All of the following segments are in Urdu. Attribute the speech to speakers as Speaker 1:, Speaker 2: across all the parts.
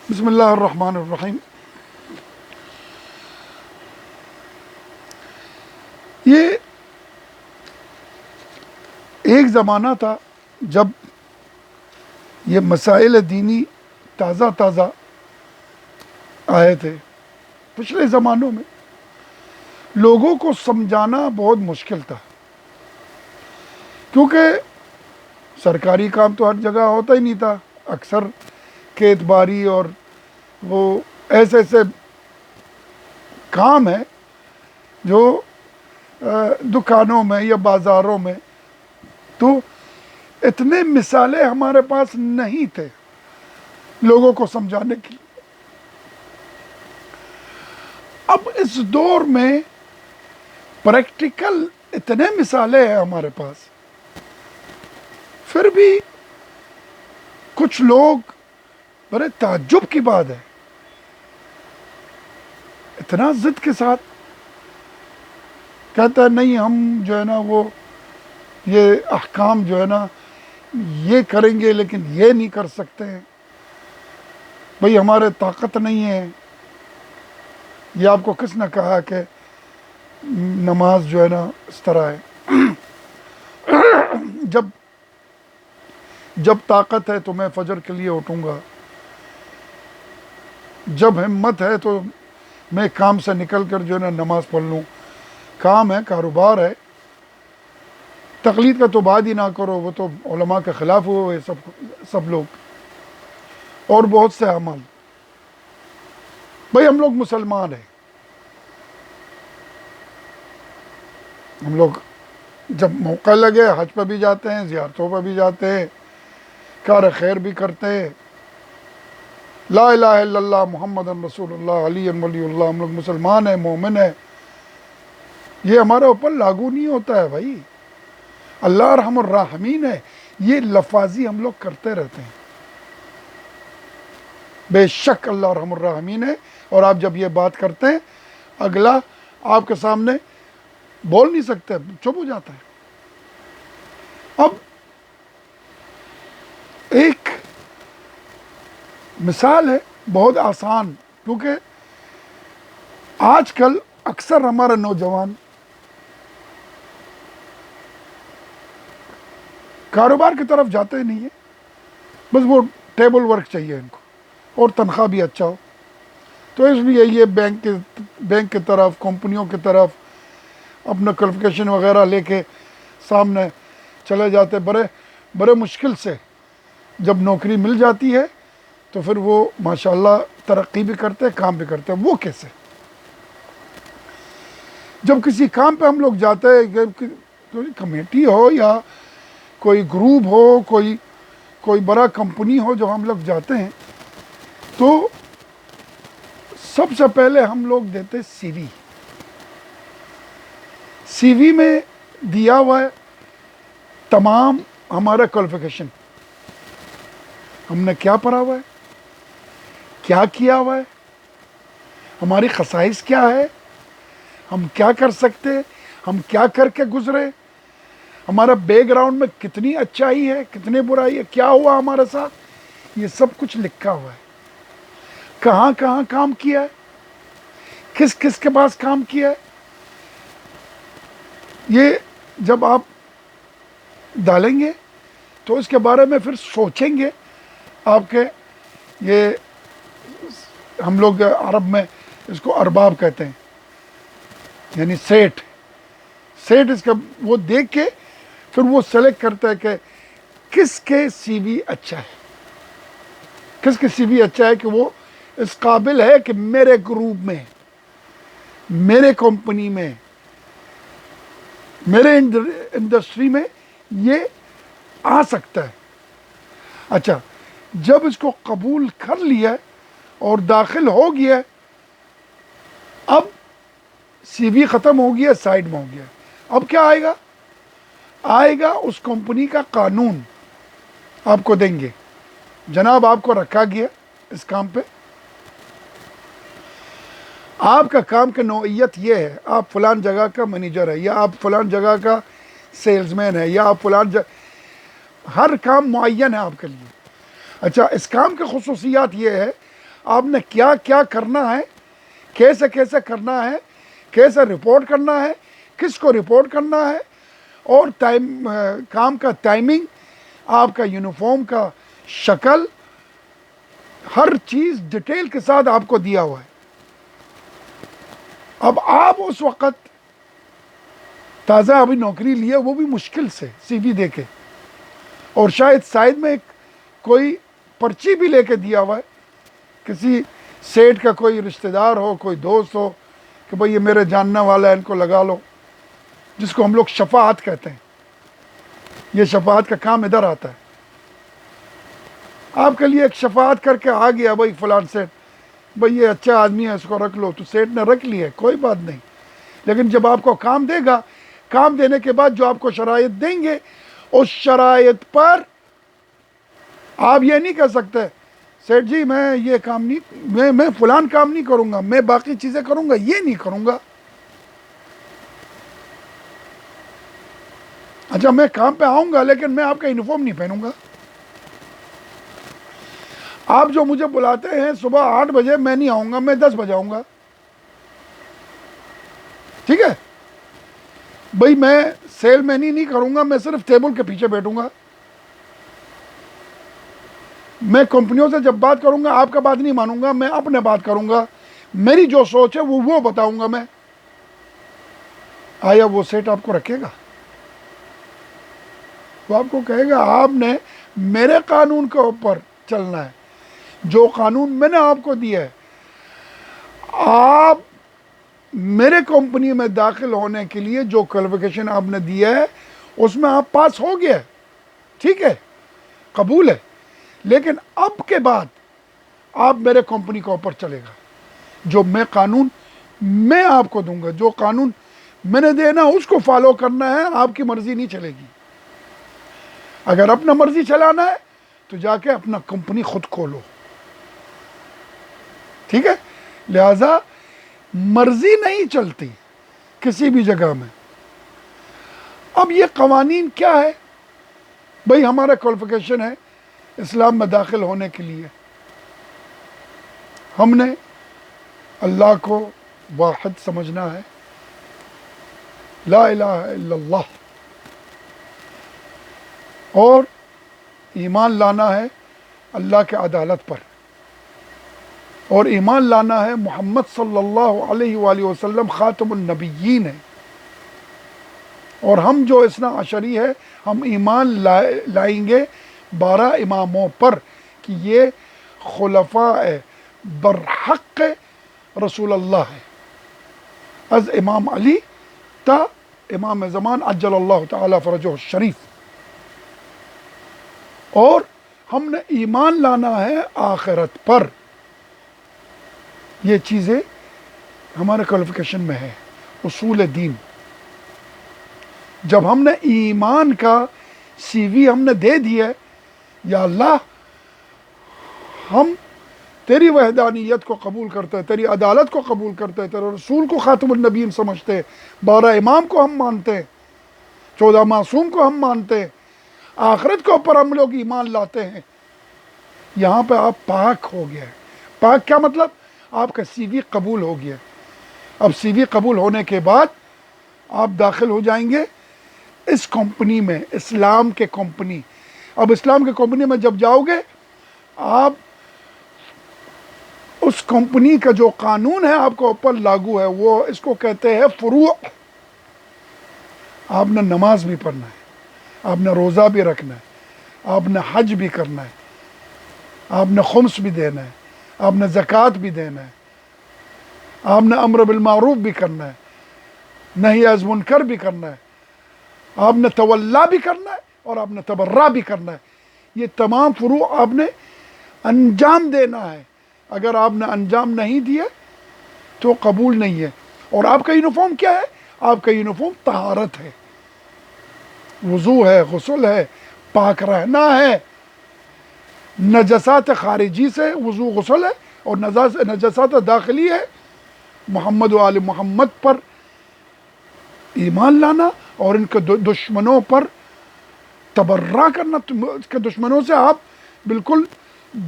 Speaker 1: بسم اللہ الرحمن الرحیم۔ یہ ایک زمانہ تھا جب یہ مسائل دینی تازہ تازہ آئے تھے۔ پچھلے زمانوں میں لوگوں کو سمجھانا بہت مشکل تھا، کیونکہ سرکاری کام تو ہر جگہ ہوتا ہی نہیں تھا۔ اکثر کھیت باڑی اور وہ ایسے ایسے کام ہیں جو دکانوں میں یا بازاروں میں، تو اتنے مثالیں ہمارے پاس نہیں تھے لوگوں کو سمجھانے کی۔ اب اس دور میں پریکٹیکل اتنے مثالیں ہیں ہمارے پاس، پھر بھی کچھ لوگ، بڑے تعجب کی بات ہے، اتنا ضد کے ساتھ کہتا ہے نہیں ہم جو ہے نا وہ یہ احکام جو ہے نا یہ کریں گے لیکن یہ نہیں کر سکتے ہیں، بھئی ہمارے طاقت نہیں ہے۔ یہ آپ کو کس نے کہا کہ نماز جو ہے نا اس طرح ہے؟ جب طاقت ہے تو میں فجر کے لیے اٹھوں گا، جب ہمت ہے تو میں کام سے نکل کر جو ہے نا نماز پڑھ لوں۔ کام ہے، کاروبار ہے، تقلید کا تو بات ہی نہ کرو، وہ تو علماء کے خلاف ہوئے سب لوگ، اور بہت سے اعمال۔ بھئی ہم لوگ مسلمان ہیں، ہم لوگ جب موقع لگے حج پہ بھی جاتے ہیں، زیارتوں پہ بھی جاتے ہیں، کار خیر بھی کرتے ہیں، لا الہ الا اللہ محمد رسول اللہ علی ولی اللہ، ہم لوگ مسلمان ہیں، مومن ہیں۔ یہ ہمارے اوپر لاگو نہیں ہوتا ہے بھائی۔ اللہ ارحم الراحمین ہے، یہ لفاظی ہم لوگ کرتے رہتے ہیں۔ بے شک اللہ ارحم الراحمین ہے، اور آپ جب یہ بات کرتے ہیں اگلا آپ کے سامنے بول نہیں سکتے، چپ ہو جاتا ہے۔ اب ایک مثال ہے بہت آسان، کیونکہ آج کل اکثر ہمارے نوجوان کاروبار کی طرف جاتے ہی نہیں ہیں، بس وہ ٹیبل ورک چاہیے ان کو، اور تنخواہ بھی اچھا ہو، تو اس لیے یہ بینک کی طرف، کمپنیوں کی طرف اپنا کوالیفیکیشن وغیرہ لے کے سامنے چلے جاتے۔ بڑے مشکل سے جب نوکری مل جاتی ہے تو پھر وہ ماشاءاللہ ترقی بھی کرتے، کام بھی کرتے۔ وہ کیسے؟ جب کسی کام پہ ہم لوگ جاتے ہیں، کوئی کمیٹی ہو یا کوئی گروپ ہو، کوئی بڑا کمپنی ہو جو ہم لوگ جاتے ہیں، تو سب سے پہلے ہم لوگ دیتے سی وی۔ سی وی میں دیا ہوا ہے تمام ہمارا کوالیفیکیشن، ہم نے کیا پڑھا ہوا ہے، کیا کیا ہوا ہے، ہماری خصائص کیا ہے، ہم کیا کر سکتے، ہم کیا کر کے گزرے، ہمارا بیک گراؤنڈ میں کتنی اچائی ہے، کتنی برائی ہے، کیا ہوا ہمارے ساتھ، یہ سب کچھ لکھا ہوا ہے۔ کہاں کہاں کام کیا ہے، کس کس کے پاس کام کیا ہے، یہ جب آپ ڈالیں گے تو اس کے بارے میں پھر سوچیں گے آپ کے، یہ ہم لوگ عرب میں اس کو ارباب کہتے ہیں، یعنی سیٹ اس کا وہ دیکھ کے پھر وہ سلیکٹ کرتا ہے کہ کس کے سی وی اچھا ہے، کس کے سی وی اچھا ہے کہ وہ اس قابل ہے کہ میرے گروپ میں، میرے کمپنی میں، میرے انڈسٹری میں یہ آ سکتا ہے۔ اچھا، جب اس کو قبول کر لیا اور داخل ہو گیا، اب سی وی ختم ہو گیا، سائڈ میں ہو گیا، اب کیا آئے گا اس کمپنی کا قانون آپ کو دیں گے، جناب آپ کو رکھا گیا اس کام پہ، آپ کا کام کی نوعیت یہ ہے، آپ فلان جگہ کا مینیجر ہے، یا آپ فلان جگہ کا سیلز مین ہے، یا آپ فلان ہر کام معین ہے آپ کے لیے۔ اچھا، اس کام کی خصوصیات یہ ہے، آپ نے کیا کیا کرنا ہے، کیسے کیسے کرنا ہے، کیسے رپورٹ کرنا ہے، کس کو رپورٹ کرنا ہے، اور کام کا ٹائمنگ، آپ کا یونیفارم کا شکل، ہر چیز ڈیٹیل کے ساتھ آپ کو دیا ہوا ہے۔ اب آپ اس وقت تازہ ابھی نوکری لیے، وہ بھی مشکل سے سی وی دے کے، اور شاید سائڈ میں کوئی پرچی بھی لے کے دیا ہوا ہے، کسی سیٹ کا کوئی رشتہ دار ہو، کوئی دوست ہو، کہ بھئی یہ میرے جاننے والا ہے، ان کو لگا لو، جس کو ہم لوگ شفاعت کہتے ہیں۔ یہ شفاعت کا کام ادھر آتا ہے۔ آپ کے لیے ایک شفاعت کر کے آ گیا بھائی فلان سیٹ، بھئی یہ اچھا آدمی ہے، اس کو رکھ لو، تو سیٹ نے رکھ لی ہے، کوئی بات نہیں۔ لیکن جب آپ کو کام دے گا، کام دینے کے بعد جو آپ کو شرائط دیں گے، اس شرائط پر آپ یہ نہیں کہہ سکتے سیٹ جی میں یہ کام نہیں، میں فلان کام نہیں کروں گا، میں باقی چیزیں کروں گا، یہ نہیں کروں گا۔ اچھا میں کام پہ آؤں گا لیکن میں آپ کا یونیفارم نہیں پہنوں گا۔ آپ جو مجھے بلاتے ہیں صبح 8 بجے، میں نہیں آؤں گا، میں 10 بجے آؤں گا، ٹھیک ہے؟ بھئی میں سیل مینی نہیں کروں گا، میں صرف ٹیبل کے پیچھے بیٹھوں گا۔ میں کمپنیوں سے جب بات کروں گا، آپ کا بات نہیں مانوں گا، میں اپنے بات کروں گا، میری جو سوچ ہے وہ بتاؤں گا میں۔ آیا وہ سیٹ آپ کو رکھے گا؟ وہ آپ کو کہے گا آپ نے میرے قانون کے اوپر چلنا ہے، جو قانون میں نے آپ کو دیا ہے۔ آپ میرے کمپنی میں داخل ہونے کے لیے جو کوالیفیکیشن آپ نے دیا ہے، اس میں آپ پاس ہو گیا، ٹھیک ہے، قبول ہے، لیکن اب کے بعد آپ میرے کمپنی کے اوپر چلے گا۔ جو میں قانون میں آپ کو دوں گا، جو قانون میں نے دینا اس کو فالو کرنا ہے، آپ کی مرضی نہیں چلے گی۔ اگر اپنا مرضی چلانا ہے تو جا کے اپنا کمپنی خود کھولو، ٹھیک ہے؟ لہذا مرضی نہیں چلتی کسی بھی جگہ میں۔ اب یہ قوانین کیا ہے؟ بھئی ہمارا کوالیفیکیشن ہے اسلام میں داخل ہونے کے لیے، ہم نے اللہ کو واحد سمجھنا ہے، لا الہ الا اللہ، اور ایمان لانا ہے اللہ کے عدالت پر، اور ایمان لانا ہے محمد صلی اللہ علیہ وآلہ وسلم خاتم النبیین ہے۔ اور ہم جو اثنا عشری ہے، ہم ایمان لائیں گے 12 اماموں پر کہ یہ خلفاء برحق رسول اللہ ہے، از امام علی تا امام زمان عجل اللہ تعالی فرجہ الشریف۔ اور ہم نے ایمان لانا ہے آخرت پر۔ یہ چیزیں ہمارے کوالیفیکیشن میں ہے، اصول دین۔ جب ہم نے ایمان کا سی وی ہم نے دے دیا، یا اللہ ہم تیری وحدانیت کو قبول کرتے ہیں، تیری عدالت کو قبول کرتے ہیں، تیرے رسول کو خاتم النبیین سمجھتے ہیں، 12 امام کو ہم مانتے ہیں، 14 معصوم کو ہم مانتے ہیں، آخرت کے اوپر ہم لوگ ایمان لاتے ہیں۔ یہاں پہ آپ پاک ہو گیا ہے۔ پاک کیا مطلب؟ آپ کا سی وی قبول ہو گیا۔ اب سی وی قبول ہونے کے بعد آپ داخل ہو جائیں گے اس کمپنی میں، اسلام کے کمپنی۔ اب اسلام کے کمپنی میں جب جاؤ گے، آپ اس کمپنی کا جو قانون ہے آپ کو اوپر لاگو ہے، وہ اس کو کہتے ہیں فروع۔ آپ نے نماز بھی پڑھنا ہے، آپ نے روزہ بھی رکھنا ہے، آپ نے حج بھی کرنا ہے، آپ نے خمس بھی دینا ہے، آپ نے زکوٰۃ بھی دینا ہے، آپ نے امر بالمعروف بھی کرنا ہے، نہی از منکر بھی کرنا ہے، آپ نے تولا بھی کرنا ہے، اور آپ نے تبرہ بھی کرنا ہے۔ یہ تمام فروع آپ نے انجام دینا ہے۔ اگر آپ نے انجام نہیں دیے تو قبول نہیں ہے۔ اور آپ کا یونیفارم کیا ہے؟ آپ کا یونیفارم طہارت ہے، وضو ہے، غسل ہے، پاک رہنا ہے، نجسات خارجی سے وضو غسل ہے، اور نجسات داخلی ہے محمد و آل محمد پر ایمان لانا، اور ان کے دشمنوں پر تبرہ کرنا، کے دشمنوں سے آپ بالکل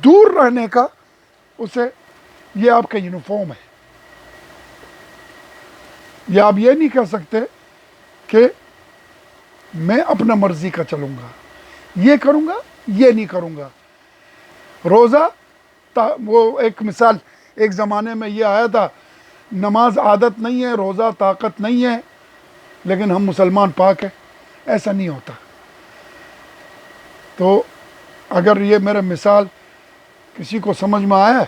Speaker 1: دور رہنے کا اسے یہ آپ کا یونیفارم ہے. یا آپ یہ نہیں کہہ سکتے کہ میں اپنا مرضی کا چلوں گا، یہ کروں گا یہ نہیں کروں گا. روزہ وہ ایک مثال ایک زمانے میں یہ آیا تھا، نماز عادت نہیں ہے، روزہ طاقت نہیں ہے، لیکن ہم مسلمان پاک ہیں. ایسا نہیں ہوتا. تو اگر یہ میرا مثال کسی کو سمجھ میں آیا ہے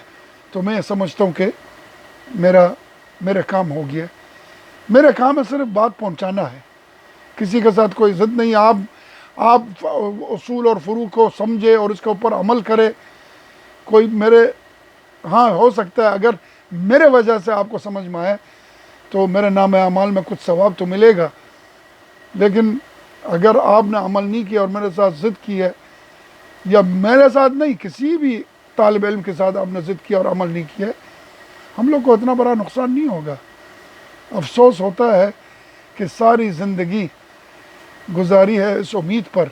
Speaker 1: تو میں سمجھتا ہوں کہ میرا کام ہو گیا. میرا کام ہے صرف بات پہنچانا ہے، کسی کے ساتھ کوئی ضد نہیں. آپ اصول اور فروع کو سمجھے اور اس کے اوپر عمل کرے. کوئی ہاں ہو سکتا ہے اگر میرے وجہ سے آپ کو سمجھ میں آئے تو میرے نام اعمال میں کچھ ثواب تو ملے گا. لیکن اگر آپ نے عمل نہیں کیا اور میرے ساتھ ضد کی ہے، یا میرے ساتھ نہیں کسی بھی طالب علم کے ساتھ آپ نے ضد کیا اور عمل نہیں کیا، ہم لوگ کو اتنا بڑا نقصان نہیں ہوگا. افسوس ہوتا ہے کہ ساری زندگی گزاری ہے اس امید پر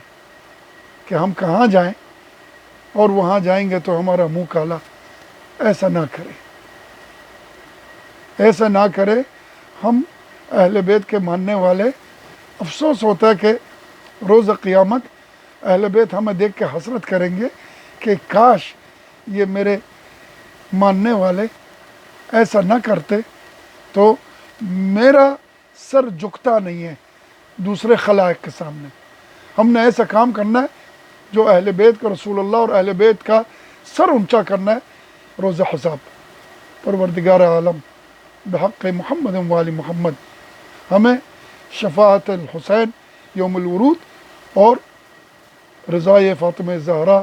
Speaker 1: کہ ہم کہاں جائیں اور وہاں جائیں گے تو ہمارا منہ کالا. ایسا نہ کرے، ایسا نہ کرے. ہم اہل بیت کے ماننے والے، افسوس ہوتا ہے کہ روز قیامت اہل بیت ہمیں دیکھ کے حسرت کریں گے کہ کاش یہ میرے ماننے والے ایسا نہ کرتے تو میرا سر جھکتا نہیں ہے دوسرے خلائق کے سامنے. ہم نے ایسا کام کرنا ہے جو اہل بیت کا، رسول اللہ اور اہل بیت کا سر اونچا کرنا ہے روز حساب. پروردگار عالم بحق محمد وآل محمد ہمیں شفاعت الحسین یوم الورود اور رضائے فاطمہ زہرا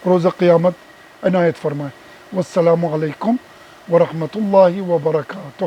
Speaker 1: روز قیامت عنایت فرمائے. والسلام علیکم ورحمۃ اللہ وبرکاتہ.